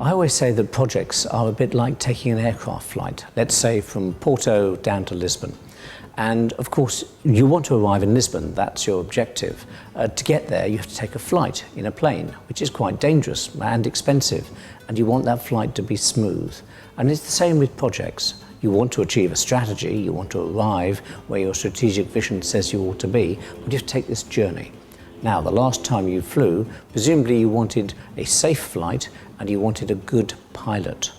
I always say that projects are a bit like taking an aircraft flight, let's say from Porto down to Lisbon. And of course, you want to arrive in Lisbon, that's your objective. To get there, you have to take a flight in a plane, which is quite dangerous and expensive, and you want that flight to be smooth. And it's the same with projects. You want to achieve a strategy, you want to arrive where your strategic vision says you ought to be, but you have to take this journey. Now, the last time you flew, presumably you wanted a safe flight and you wanted a good pilot.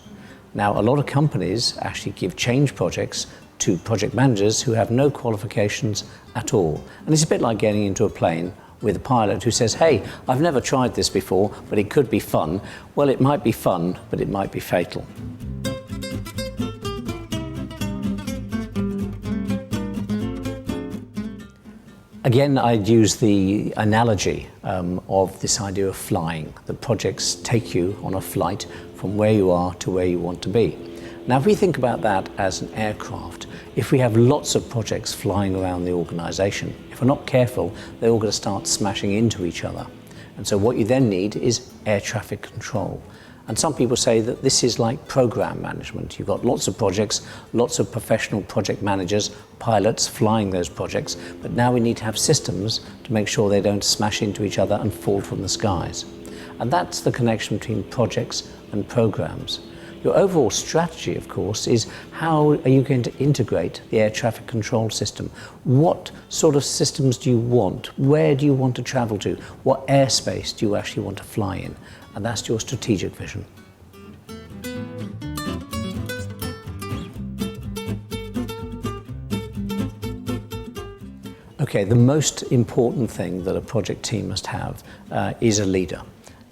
Now, a lot of companies actually give change projects to project managers who have no qualifications at all. And it's a bit like getting into a plane with a pilot who says, hey, I've never tried this before, but it could be fun. Well, it might be fun, but it might be fatal. Again, I'd use the analogy of this idea of flying. The projects take you on a flight from where you are to where you want to be. Now, if we think about that as an aircraft, if we have lots of projects flying around the organisation, if we're not careful, they're all going to start smashing into each other. And so what you then need is air traffic control. And some people say that this is like program management. You've got lots of projects, lots of professional project managers, pilots flying those projects, but now we need to have systems to make sure they don't smash into each other and fall from the skies. And that's the connection between projects and programs. Your overall strategy, of course, is how are you going to integrate the air traffic control system? What sort of systems do you want? Where do you want to travel to? What airspace do you actually want to fly in? And that's your strategic vision. Okay, the most important thing that a project team must have is a leader.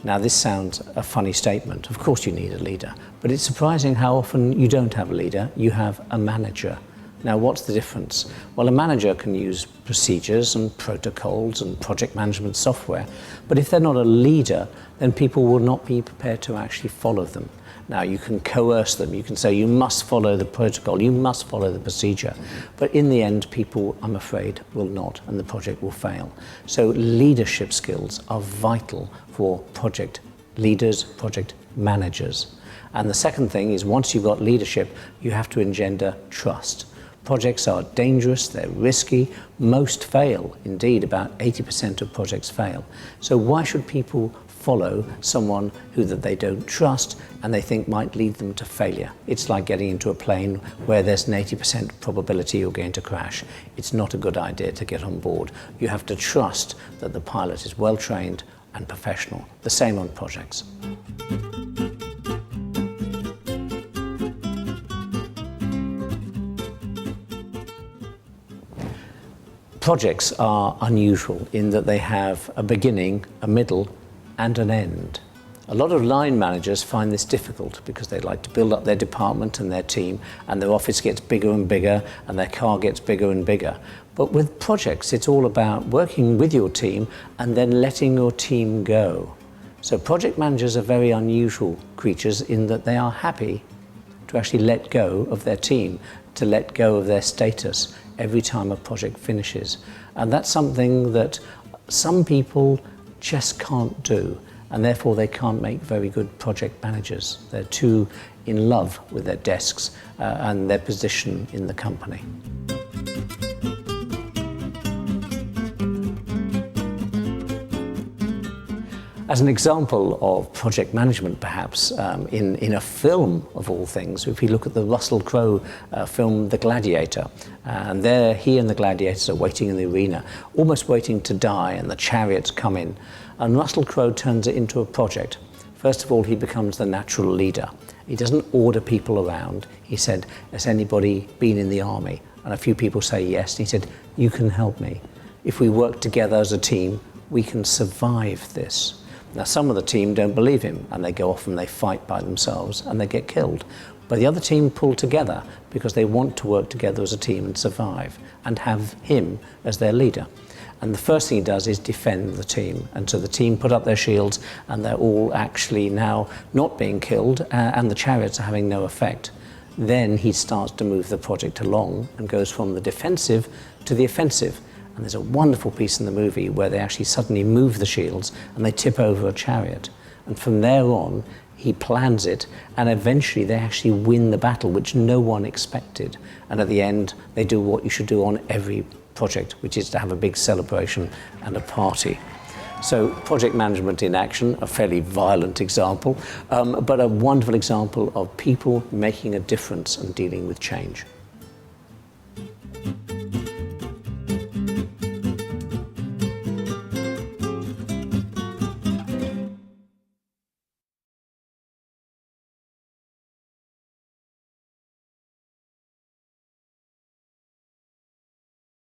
Now, this sounds a funny statement. Of course you need a leader, but it's surprising how often you don't have a leader, you have a manager. Now, what's the difference? Well, a manager can use procedures and protocols and project management software, but if they're not a leader, then people will not be prepared to actually follow them. Now, you can coerce them, you can say you must follow the protocol, you must follow the procedure, but in the end, people, I'm afraid, will not, and the project will fail. So leadership skills are vital for project leaders, project managers. And the second thing is, once you've got leadership, you have to engender trust. Projects are dangerous, they're risky, most fail. Indeed, about 80% of projects fail. So why should people follow someone who that they don't trust and they think might lead them to failure? It's like getting into a plane where there's an 80% probability you're going to crash. It's not a good idea to get on board. You have to trust that the pilot is well trained and professional. The same on projects. Projects are unusual in that they have a beginning, a middle, and an end. A lot of line managers find this difficult because they like to build up their department and their team, and their office gets bigger and bigger, and their car gets bigger and bigger. But with projects, it's all about working with your team and then letting your team go. So project managers are very unusual creatures in that they are happy to actually let go of their team, to let go of their status every time a project finishes. And that's something that some people just can't do, and therefore they can't make very good project managers. They're too in love with their desks and their position in the company. As an example of project management, perhaps, in a film of all things, if you look at the Russell Crowe film, The Gladiator, and there he and the gladiators are waiting in the arena, almost waiting to die, and the chariots come in, and Russell Crowe turns it into a project. First of all, he becomes the natural leader. He doesn't order people around. He said, has anybody been in the army? And a few people say yes, and he said, you can help me. If we work together as a team, we can survive this. Now, some of the team don't believe him, and they go off and they fight by themselves and they get killed. But the other team pull together because they want to work together as a team and survive and have him as their leader. And the first thing he does is defend the team. And so the team put up their shields and they're all actually now not being killed and the chariots are having no effect. Then he starts to move the project along and goes from the defensive to the offensive. And there's a wonderful piece in the movie where they actually suddenly move the shields and they tip over a chariot. And from there on, he plans it, and eventually they actually win the battle, which no one expected. And at the end, they do what you should do on every project, which is to have a big celebration and a party. So project management in action, a fairly violent example, but a wonderful example of people making a difference and dealing with change.